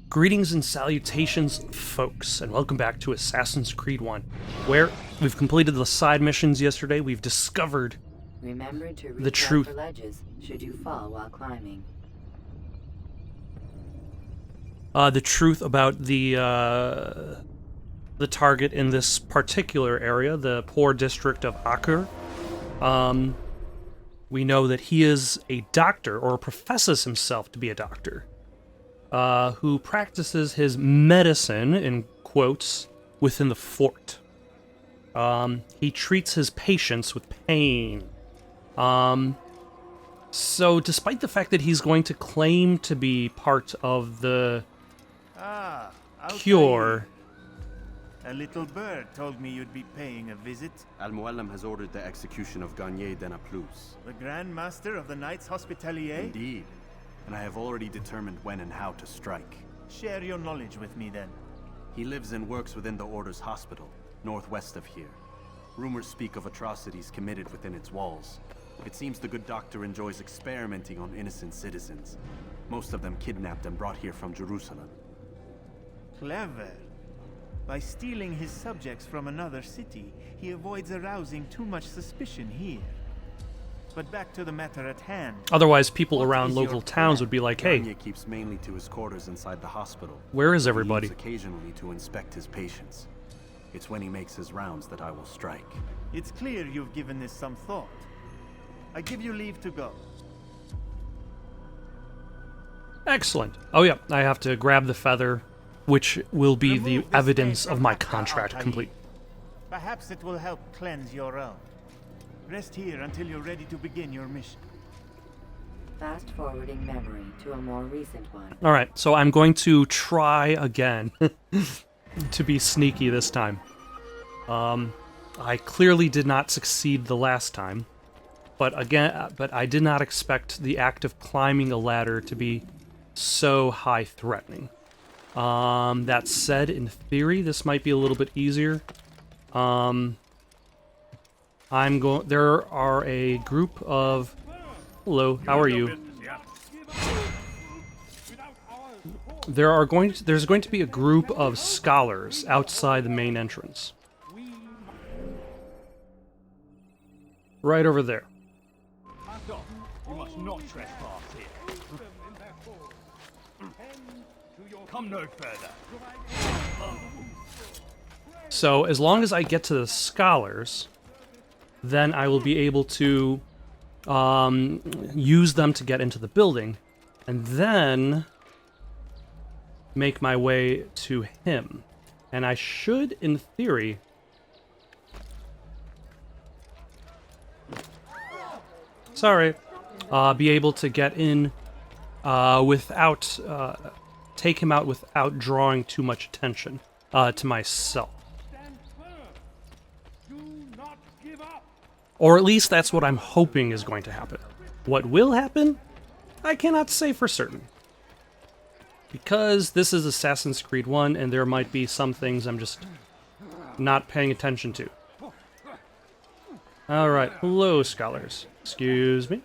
Greetings and salutations, folks, and welcome back to Assassin's Creed 1, where we've completed the side missions yesterday. We've discovered Remember to the reach truth. out for ledges should you fall while climbing. The truth about the target in this particular area, the poor district of Acre. We know that he is a doctor, or professes himself to be a doctor, who practices his medicine, in quotes, within the fort. He treats his patients with pain. So despite the fact that he's going to claim to be part of the cure... A little bird told me you'd be paying a visit. Al-Muallim has ordered the execution of Garnier de Naplouse. The Grand Master of the Knights Hospitalier? Indeed. And I have already determined when and how to strike. Share your knowledge with me then. He lives and works within the Order's hospital, northwest of here. Rumors speak of atrocities committed within its walls. It seems the good doctor enjoys experimenting on innocent citizens. Most of them kidnapped and brought here from Jerusalem. Clever. By stealing his subjects from another city, he avoids arousing too much suspicion here. But back to the matter at hand. Otherwise, people What around is local your towns plan? would be like, hey, Garnier keeps mainly to his quarters inside the hospital. where is He everybody? leaves occasionally to inspect his patients. It's when he makes his rounds that I will strike. It's clear you've given this some thought. I give you leave to go. Excellent. Oh yeah, I have to grab the feather, which will be the Remove this evidence thing of from my Akka contract Al-Tayyib. complete. Perhaps it will help cleanse your own. Rest here until you're ready to begin your mission. Fast forwarding memory to a more recent one. Alright, so I'm going to try again to be sneaky this time. I clearly did not succeed the last time, but I did not expect the act of climbing a ladder to be so high threatening. That said, in theory, this might be a little bit easier. There are a group of... Hello, how are you? There's going to be a group of scholars outside the main entrance. Right over there. You must not trespass here. Come no further. So, as long as I get to the scholars, then I will be able to use them to get into the building, and then make my way to him. And I should, in theory... Sorry. Be able to get in without... take him out without drawing too much attention to myself. Or at least that's what I'm hoping is going to happen. What will happen? I cannot say for certain. Because this is Assassin's Creed 1, and there might be some things I'm just not paying attention to. Alright, hello, scholars. Excuse me.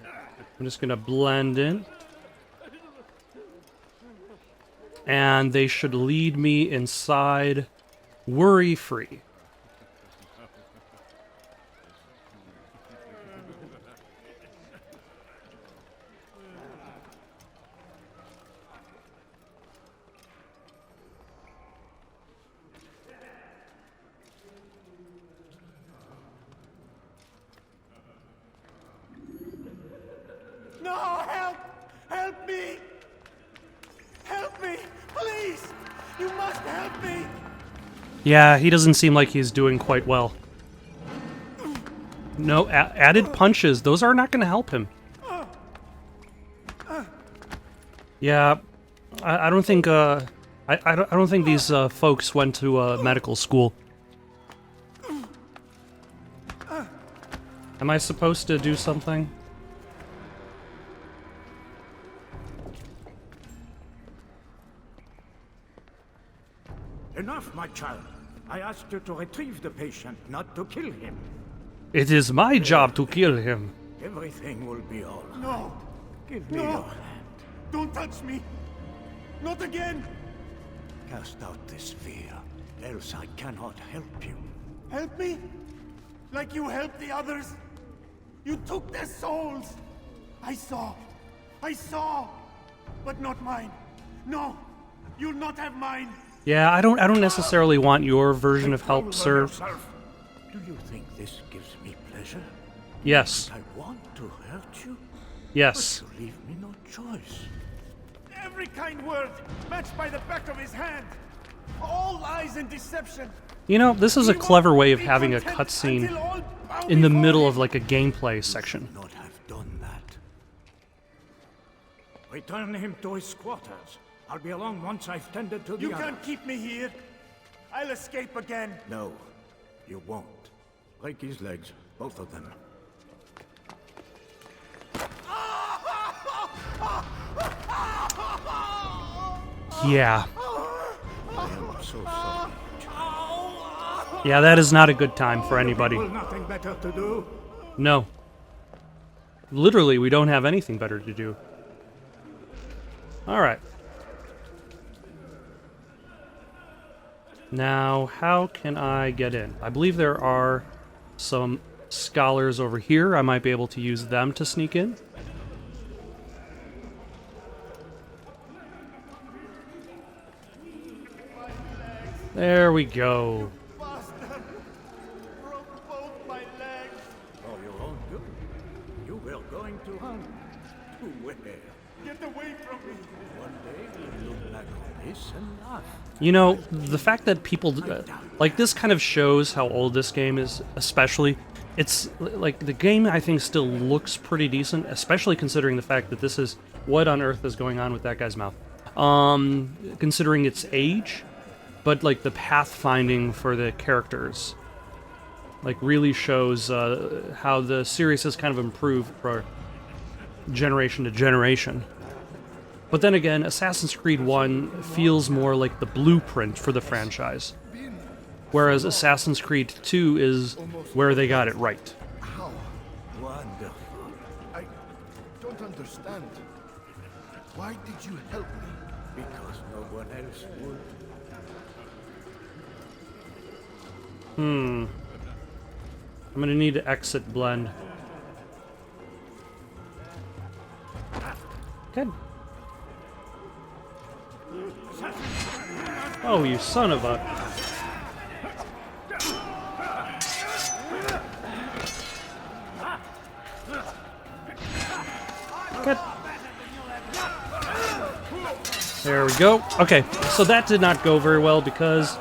I'm just gonna blend in. And they should lead me inside worry-free. No, help! Help me! Help me! Please! You must help me! Yeah, he doesn't seem like he's doing quite well. No, added punches. Those are not going to help him. Yeah, I don't think. I don't think these folks went to medical school. Am I supposed to do something? Enough, my child. I asked you to retrieve the patient, not to kill him. It is my job to kill him. Everything will be all right. No! Give me No. your hand. Don't touch me! Not again! cast out this fear, else I cannot help you. Help me? Like you helped the others? You took their souls! I saw, but not mine. No, you'll not have mine. Yeah, I don't necessarily want your version of help, sir. Do you think this gives me pleasure? Yes. I want to hurt you? Yes. But you leave me no choice. Every kind word matched by the back of his hand. All lies and deception. You know, this is a clever way of having a cutscene in the middle of like a gameplay section. Not have done that. Return him to his quarters. I'll be along once I've tended to the You others. can't keep me here. I'll escape again. No, you won't. Break his legs, both of them. Yeah. I am so sorry. Yeah, that is not a good time for anybody. Well, nothing better to do. No. Literally, we don't have anything better to do. Alright. Now, how can I get in? I believe there are some scholars over here. I might be able to use them to sneak in. There we go. Broke both my legs. For your own good. You were going to hunt. To where? Get away from me. One day we'll look back on this and laugh. You know, the fact that people... like, this kind of shows how old this game is, especially. It's, like, the game, I think, still looks pretty decent, especially considering the fact that this is... What on earth is going on with that guy's mouth? Considering its age, but, like, the pathfinding for the characters, like, really shows how the series has kind of improved for generation to generation. But then again, Assassin's Creed 1 feels more like the blueprint for the franchise, whereas Assassin's Creed 2 is where they got it right. How? Wonderful. I don't understand. Why did you help me? Because no one else would. I'm gonna need to exit blend. Good. Oh, you son of a... Good. There we go. Okay, so that did not go very well because...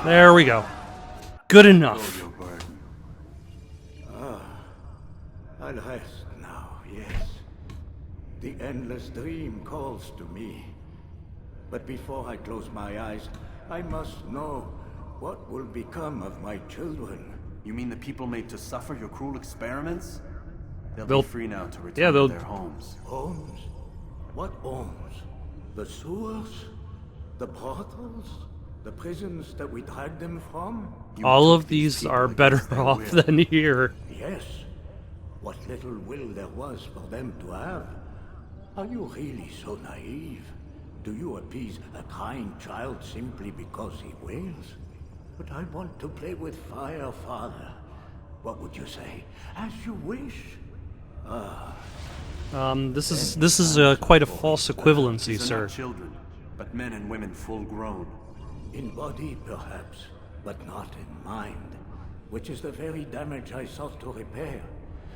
There we go. Good enough. Your burden. I'll rest now, yes. The endless dream calls to me. But before I close my eyes, I must know what will become of my children. You mean the people made to suffer your cruel experiments? They'll- be free now to return yeah, they'll- to their homes. Homes? What homes? The sewers? The brothels? The prisons that we dragged them from? You All took of these people are better against their off will. than here. Yes. What little will there was for them to have. Are you really so naive? Do you appease a kind child simply because he wails? But I want to play with fire, Father. What would you say? As you wish. This is quite a false equivalency, These are sir. not children, but men and women full grown. In body, perhaps, but not in mind. Which is the very damage I sought to repair.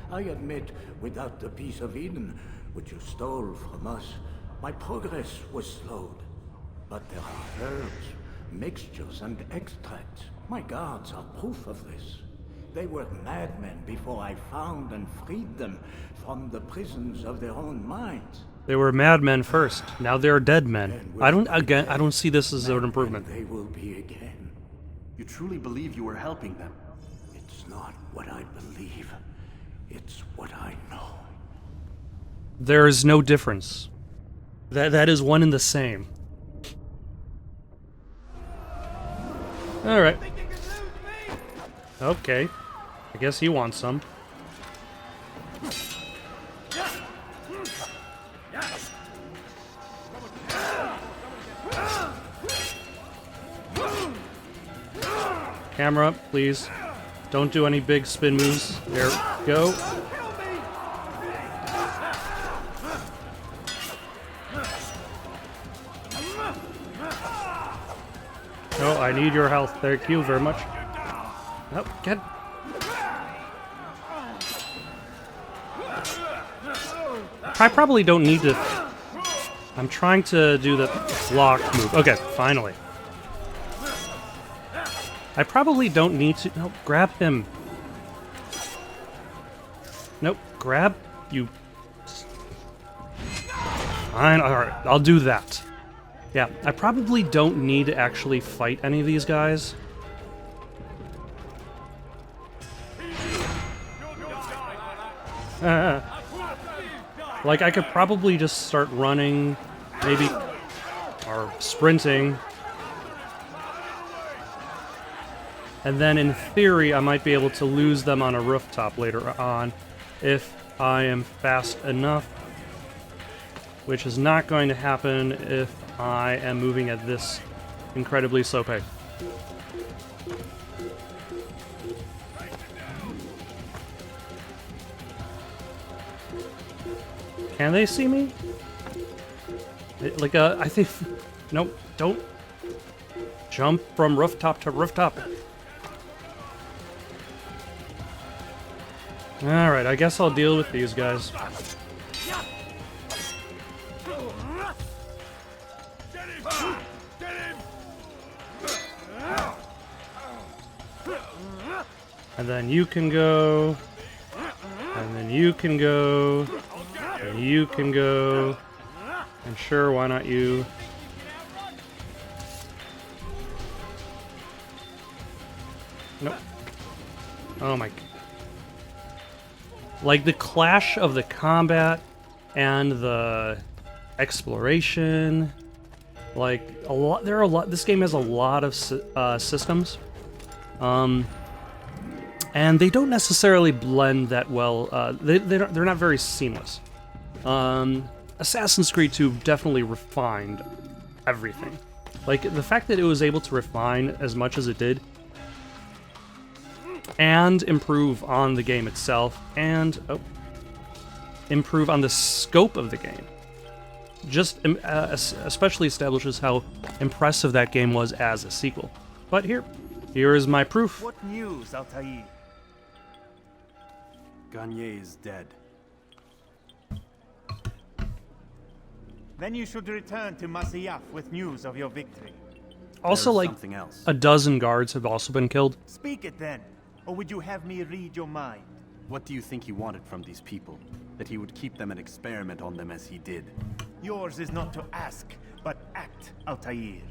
I admit, without the piece of Eden, which you stole from us, my progress was slowed. But there are herbs, mixtures, and extracts. My guards are proof of this. They were madmen before I found and freed them from the prisons of their own minds. They were madmen first. Now they're dead men. I don't see this as an improvement. And they will be again. You truly believe you were helping them? It's not what I believe. It's what I know. There is no difference. That is one and the same. All right. Okay. I guess he wants some. Camera, please. Don't do any big spin moves. There we go. No, I need your health. Thank you very much. Oh, get... I probably don't need to... I'm trying to do the block move. Okay, finally. I probably don't need to... Nope, grab him. Nope, grab you. Fine, alright, I'll do that. Yeah, I probably don't need to actually fight any of these guys. Like, I could probably just start running, maybe, or sprinting. And then, in theory, I might be able to lose them on a rooftop later on, if I am fast enough. Which is not going to happen if I am moving at this incredibly slow pace. Can they see me? Like, I think... Nope, don't jump from rooftop to rooftop. Alright, I guess I'll deal with these guys. And then you can go, and then you can go, and you can go, and sure, why not you? Nope. Oh my... Like, the clash of the combat and the exploration, like, a lot, there are a lot, this game has a lot of systems. And they don't necessarily blend that well. They're not very seamless. Assassin's Creed 2 definitely refined everything. Like, the fact that it was able to refine as much as it did, and improve on the game itself, and improve on the scope of the game, just especially establishes how impressive that game was as a sequel. But here is my proof. What news, Altair? Gagne is dead. Then you should return to Masyaf with news of your victory. Also, There's like, something else. a dozen guards have also been killed. Speak it then, or would you have me read your mind? What do you think he wanted from these people? That he would keep them and experiment on them as he did? Yours is not to ask, but act, Altair.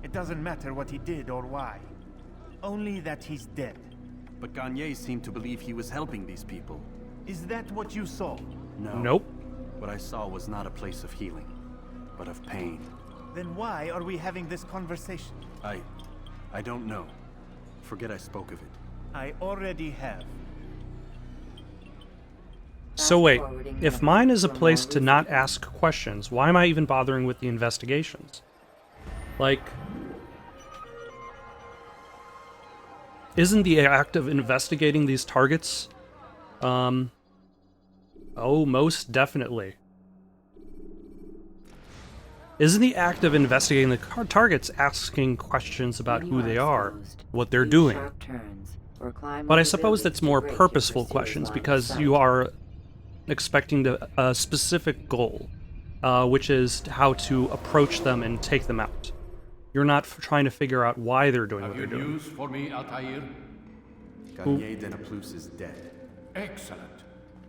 It doesn't matter what he did or why. Only that he's dead. But Gagne seemed to believe he was helping these people. Is that what you saw? No. Nope. What I saw was not a place of healing, but of pain. Then why are we having this conversation? I don't know. Forget I spoke of it. I already have. So wait, if mine is a place to not ask questions, why am I even bothering with the investigations? Like, isn't the act of investigating these targets, oh, most definitely. Isn't the act of investigating the targets asking questions about who they are, what they're doing? But I suppose that's more purposeful questions, because you are expecting a specific goal, which is how to approach them and take them out. You're not trying to figure out why they're doing what they're doing. News for me, Altair? Gagne Denaplus is dead. Excellent.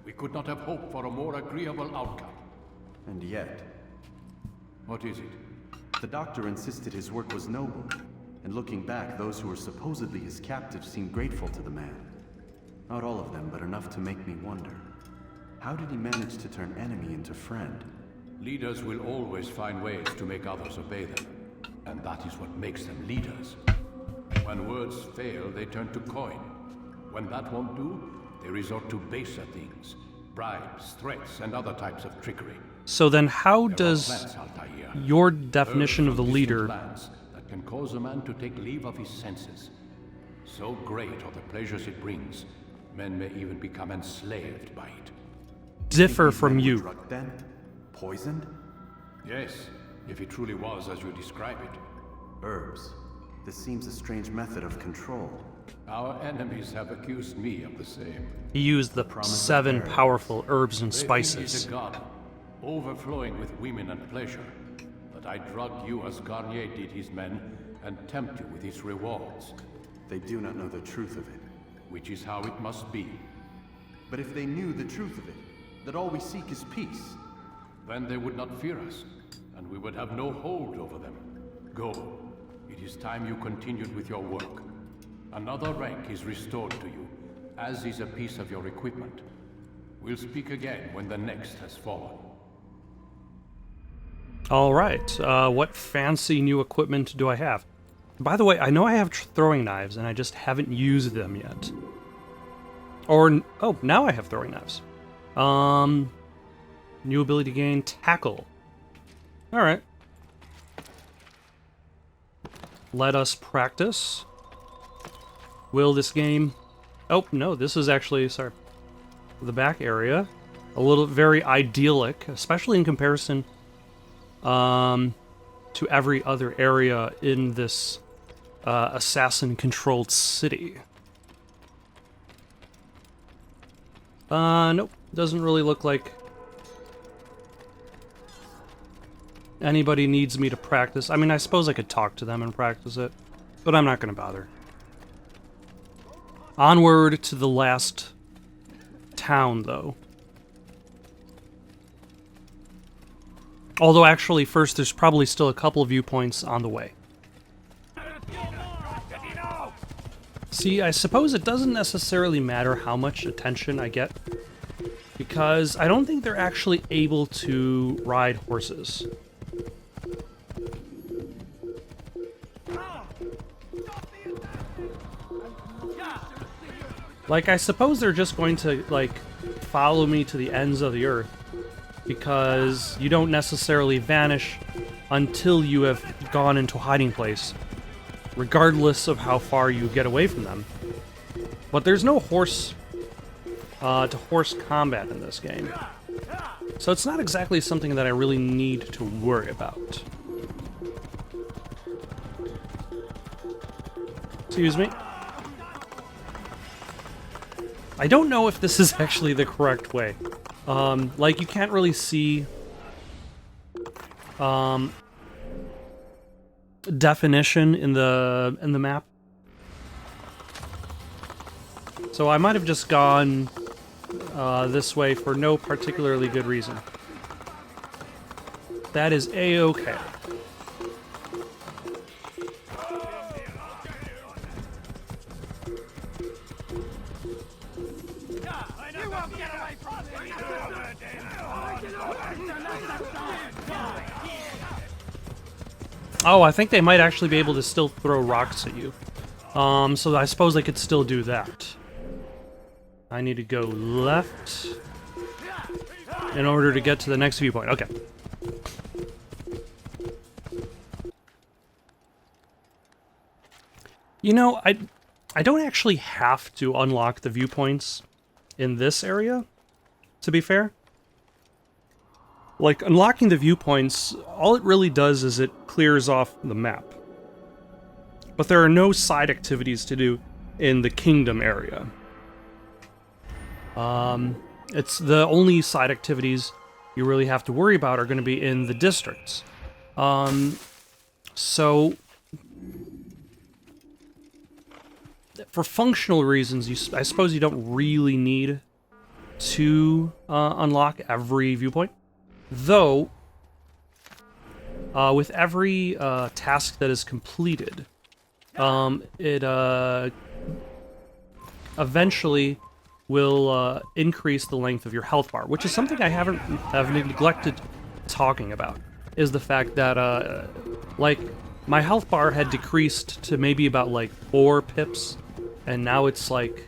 We could not have hoped for a more agreeable outcome. And yet, What is it? the doctor insisted his work was noble. And looking back, those who were supposedly his captives seemed grateful to the man. Not all of them, but enough to make me wonder. How did he manage to turn enemy into friend? Leaders will always find ways to make others obey them. And that is what makes them leaders. When words fail, they turn to coin. When that won't do, they resort to baser things. Bribes, threats, and other types of trickery. So then how There are does plans, Altair. your definition of the Distant leader... plans that can cause a man to take leave of his senses. So great are the pleasures it brings, men may even become enslaved by it. Differ Think these from men were you. drugged then? Poisoned? Yes, if it truly was as you describe it. Herbs. This seems a strange method of control. Our enemies have accused me of the same. He used the Promise of 7 marriage. powerful herbs and They think he's spices. a god, overflowing with women and pleasure. But I drug you as Garnier did his men, and tempt you with his rewards. They do not know the truth of it. Which is how it must be. But if they knew the truth of it, that all we seek is peace, Then they would not fear us, and we would have no hold over them. Go. It is time you continued with your work. Another rank is restored to you, as is a piece of your equipment. We'll speak again when the next has fallen. All right. What fancy new equipment do I have? By the way, I know I have throwing knives, and I just haven't used them yet. Oh, now I have throwing knives. New ability gain, tackle. All right. Let us practice. Will this game... Oh, no, this is actually, sorry, the back area. A little, very idyllic, especially in comparison to every other area in this assassin-controlled city. Nope, doesn't really look like anybody needs me to practice. I mean, I suppose I could talk to them and practice it, but I'm not going to bother. Onward to the last town, though. Although, actually, first, there's probably still a couple of viewpoints on the way. See, I suppose it doesn't necessarily matter how much attention I get, because I don't think they're actually able to ride horses. Like, I suppose they're just going to, like, follow me to the ends of the earth, because you don't necessarily vanish until you have gone into a hiding place, regardless of how far you get away from them. But there's no horse to horse combat in this game, so it's not exactly something that I really need to worry about. Excuse me. I don't know if this is actually the correct way. Like, you can't really see definition in the map. So I might have just gone this way for no particularly good reason. That is A-okay. Oh, I think they might actually be able to still throw rocks at you. So I suppose they could still do that. I need to go left in order to get to the next viewpoint. Okay. You know, I don't actually have to unlock the viewpoints in this area, to be fair. Like, unlocking the viewpoints, all it really does is it clears off the map. But there are no side activities to do in the kingdom area. It's the only side activities you really have to worry about are going to be in the districts. So, for functional reasons, I suppose you don't really need to unlock every viewpoint. Though, with every task that is completed, it eventually will increase the length of your health bar, which is something I have neglected talking about, is the fact that, like, my health bar had decreased to maybe about, like, 4 pips, and now it's, like,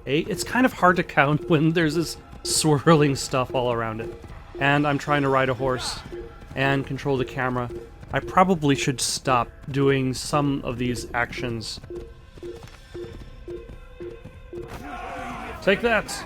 8. It's kind of hard to count when there's this swirling stuff all around it. And I'm trying to ride a horse and control the camera I probably should stop doing some of these actions. Take that!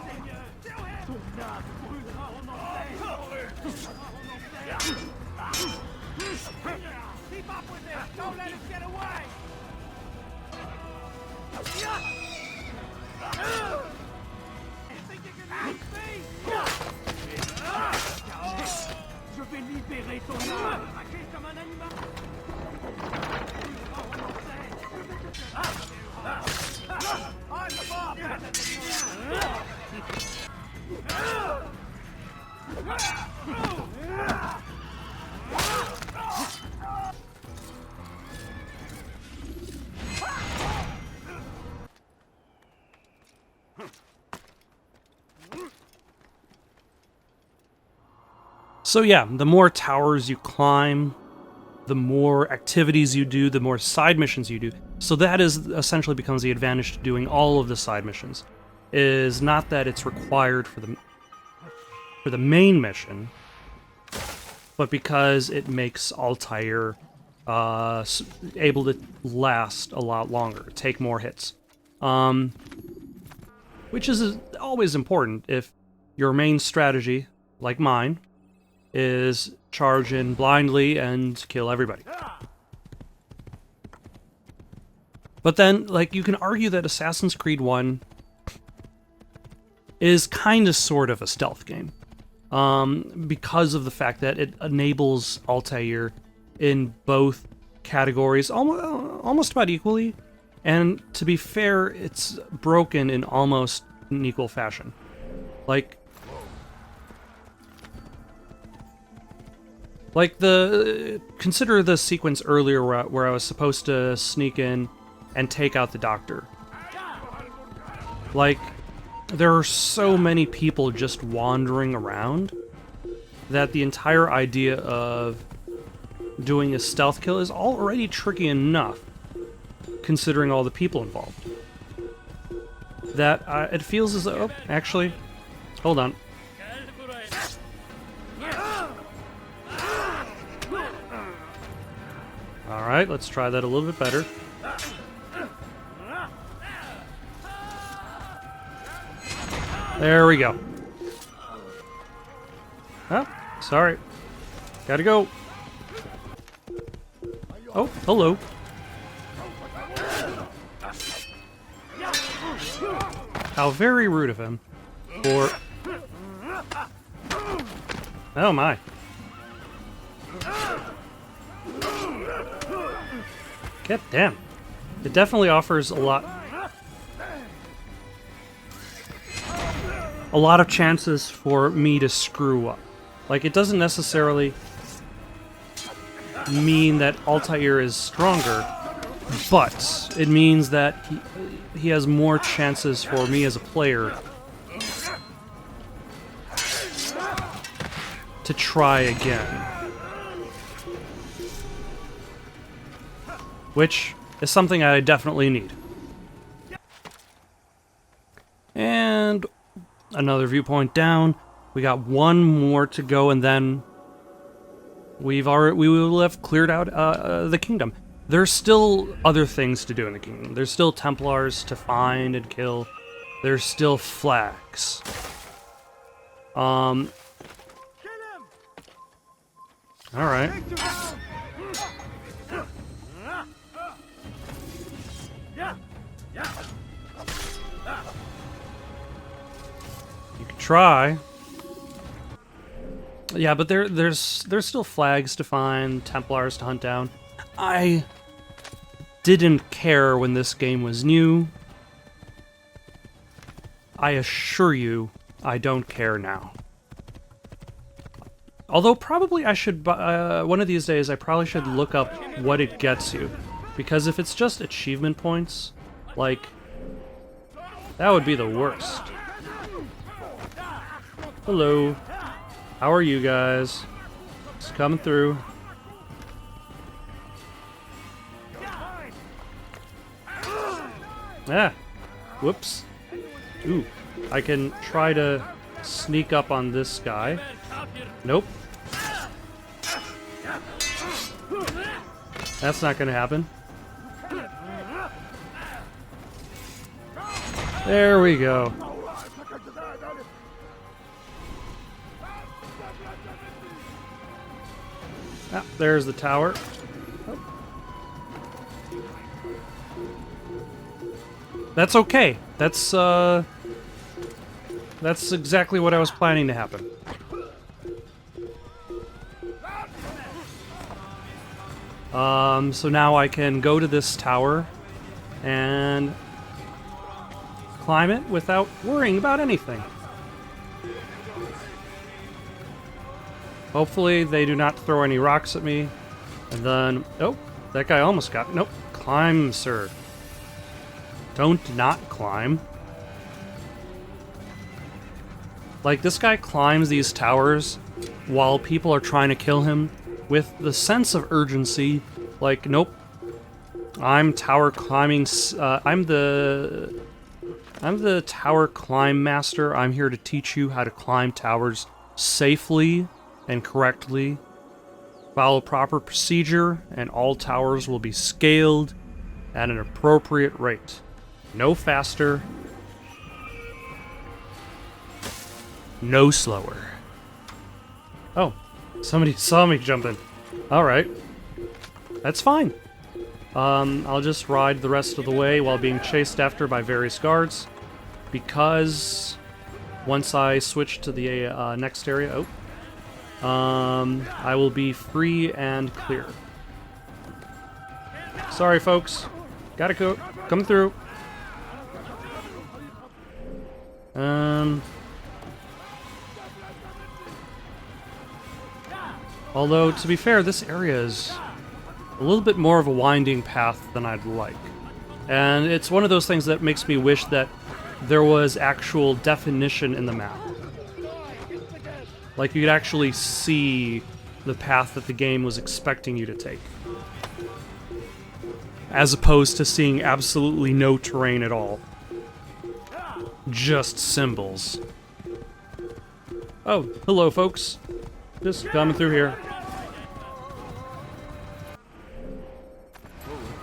So yeah, the more towers you climb, the more activities you do, the more side missions you do. So that is essentially becomes the advantage to doing all of the side missions. Is not that it's required for the main mission, but because it makes Altair able to last a lot longer, take more hits. Which is always important if your main strategy, like mine, is charge in blindly and kill everybody. But then, like, you can argue that Assassin's Creed 1 is kind of sort of a stealth game. Because of the fact that it enables Altair in both categories almost about equally. And to be fair, it's broken in almost an equal fashion. Consider the sequence earlier where I was supposed to sneak in and take out the doctor. Like, there are so many people just wandering around that the entire idea of doing a stealth kill is already tricky enough, considering all the people involved. That it feels as though... Oh, actually, hold on. Alright, let's try that a little bit better. There we go. Oh, sorry. Gotta go. Oh, hello. How very rude of him. Oh my. God damn. It definitely offers a lot of chances for me to screw up. Like, it doesn't necessarily mean that Altair is stronger, but it means that he has more chances for me as a player to try again. Which is something I definitely need. And another viewpoint down. We got one more to go, and then we will have cleared out the kingdom. There's still other things to do in the kingdom. There's still Templars to find and kill. There's still flags. All right. You could try. Yeah, but there's still flags to find, Templars to hunt down. I didn't care when this game was new. I assure you, I don't care now. Although probably I should, one of these days, I probably should look up what it gets you. Because if it's just achievement points, like, that would be the worst. Hello. How are you guys? Just coming through. Ah. Whoops. Ooh. I can try to sneak up on this guy. Nope. That's not gonna happen. There we go. Ah, there's the tower. That's okay. That's exactly what I was planning to happen. So now I can go to this tower and climb it without worrying about anything. Hopefully they do not throw any rocks at me. And then, oh, that guy almost got, nope, climb, sir. Don't not climb. Like, this guy climbs these towers while people are trying to kill him with the sense of urgency. Like, nope, I'm tower climbing, I'm the tower climb master. I'm here to teach you how to climb towers safely and correctly. Follow proper procedure, and all towers will be scaled at an appropriate rate. No faster, no slower. Oh, somebody saw me jumping. Alright. That's fine. I'll just ride the rest of the way while being chased after by various guards, because once I switch to the next area, I will be free and clear. Sorry, folks. Gotta go. Come through. Although, to be fair, this area is a little bit more of a winding path than I'd like. And it's one of those things that makes me wish that there was actual definition in the map. Like, you could actually see the path that the game was expecting you to take, as opposed to seeing absolutely no terrain at all. Just symbols. Oh, hello, folks. Just coming through here.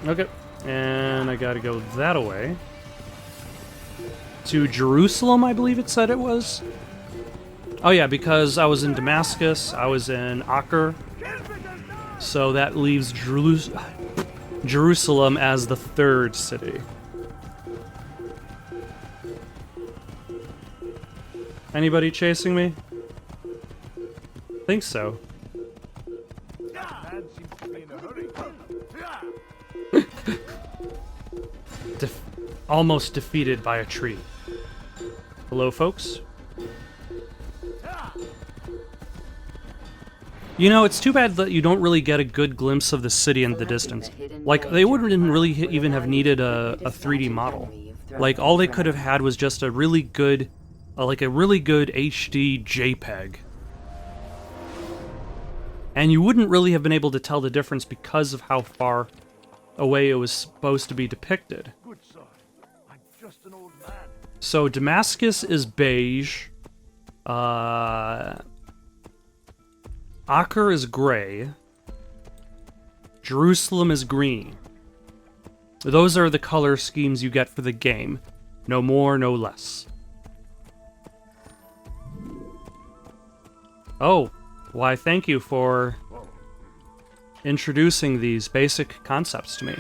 Okay, and I gotta go that way. To Jerusalem, I believe it said it was. Oh yeah, because I was in Damascus, I was in Acre, so that leaves Jerusalem as the third city. Anybody chasing me? Think so. Almost defeated by a tree. Hello, folks. You know, it's too bad that you don't really get a good glimpse of the city in the distance. Like, they wouldn't really even have needed a 3D model. Like, all they could have had was just a really good, like a really good HD JPEG. And you wouldn't really have been able to tell the difference because of how far away it was supposed to be depicted. So Damascus is beige. Acre is gray. Jerusalem is green. Those are the color schemes you get for the game. No more, no less. Oh, why thank you for introducing these basic concepts to me.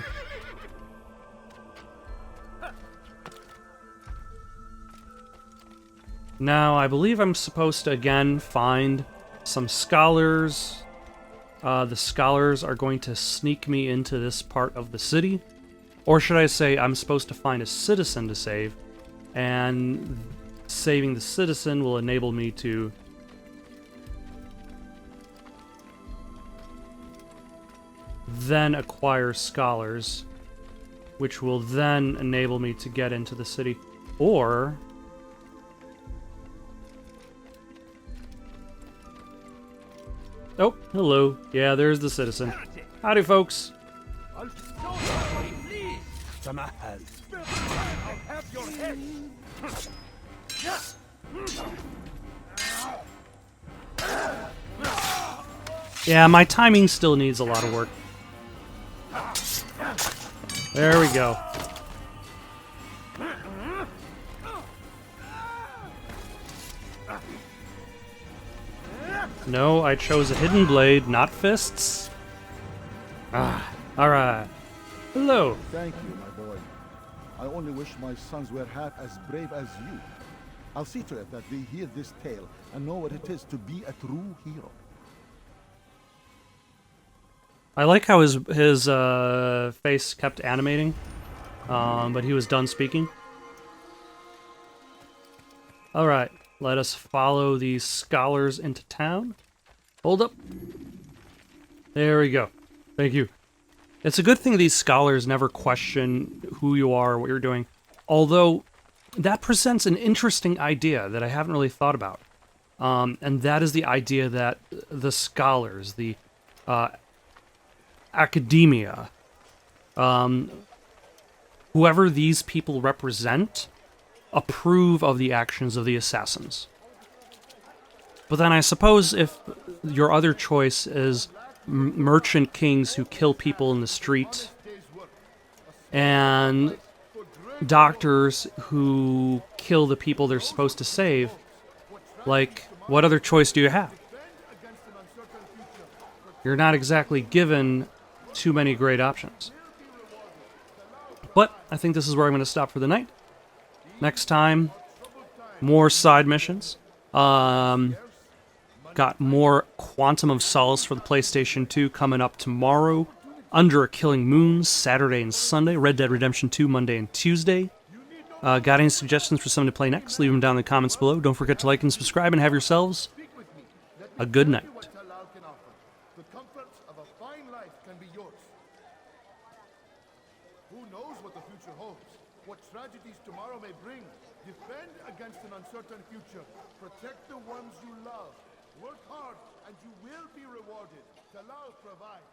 Now, I believe I'm supposed to again find some scholars. The scholars are going to sneak me into this part of the city. Or should I say, I'm supposed to find a citizen to save, and saving the citizen will enable me to then acquire scholars, which will then enable me to get into the city. Or oh, hello. Yeah, there's the citizen. Howdy, folks. Yeah, my timing still needs a lot of work. There we go. No, I chose a hidden blade, not fists. Ah, alright. Hello. Thank you, my boy. I only wish my sons were half as brave as you. I'll see to it that they hear this tale and know what it is to be a true hero. I like how his face kept animating, but he was done speaking. Alright, let us follow these scholars into town. Hold up. There we go. Thank you. It's a good thing these scholars never question who you are or what you're doing, although that presents an interesting idea that I haven't really thought about. And that is the idea that the scholars, the academia, whoever these people represent, approve of the actions of the assassins. But then I suppose if your other choice is merchant kings who kill people in the street, and doctors who kill the people they're supposed to save, like, what other choice do you have? You're not exactly given too many great options. But I think this is where I'm going to stop for the night. Next time, more side missions. Got more Quantum of Solace for the PlayStation 2 coming up tomorrow. Under a Killing Moon, Saturday and Sunday. Red Dead Redemption 2, Monday and Tuesday. Got any suggestions for someone to play next? Leave them down in the comments below. Don't forget to like and subscribe, and have yourselves a good night. The comforts of a fine life can be yours. Who knows what the future holds? What tragedies tomorrow may bring? Defend against an uncertain future. Protect the ones you love. Work hard and you will be rewarded. Talal provides.